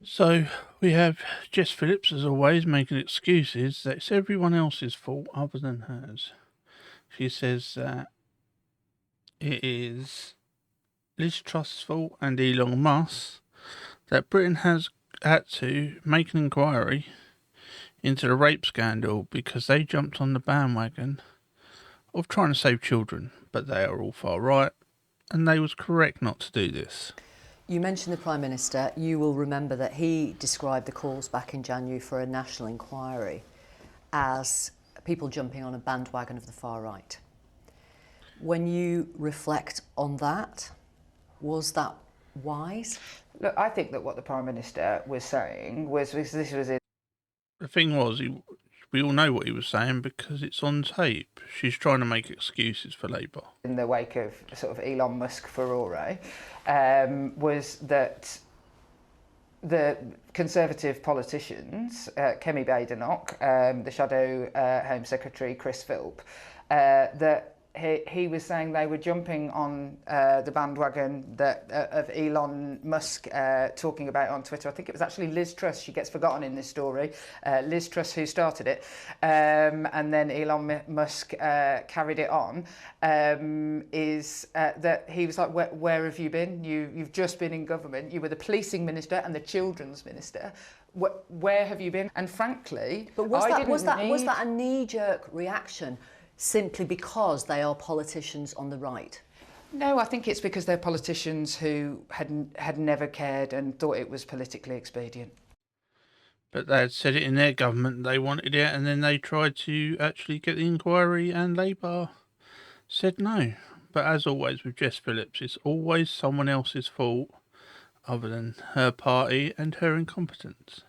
So we have Jess Phillips, as always, making excuses that it's everyone else's fault other than hers. She says that it is Liz Truss's fault and Elon Musk that Britain has had to make an inquiry into the rape scandal because they jumped on the bandwagon of trying to save children, but they are all far right, and they was correct not to do this. You mentioned the Prime Minister. You will remember that he described the calls back in January for a national inquiry as people jumping on a bandwagon of the far right. When you reflect on that, was that wise? Look, I think that what the Prime Minister was saying was this was in The thing was, we all know what he was saying because it's on tape. She's trying to make excuses for Labour. the wake of sort of Elon Musk furore, was that the Conservative politicians, Kemi Badenoch, the Shadow Home Secretary Chris Philp, that he was saying they were jumping on the bandwagon that of Elon Musk talking about on Twitter. I think it was actually Liz Truss. She gets forgotten in this story. Liz Truss who started it, and then Elon Musk carried it on. Is that he was like, where have you been? You've just been in government. You were the policing minister and the children's minister. Where have you been? And frankly, But was that a knee-jerk reaction simply because they are politicians on the right? No, I think it's because they're politicians who had never cared and thought it was politically expedient. But they had said it in their government, they wanted it, and then they tried to actually get the inquiry, and Labour said no. But as always with Jess Phillips, it's always someone else's fault other than her party and her incompetence.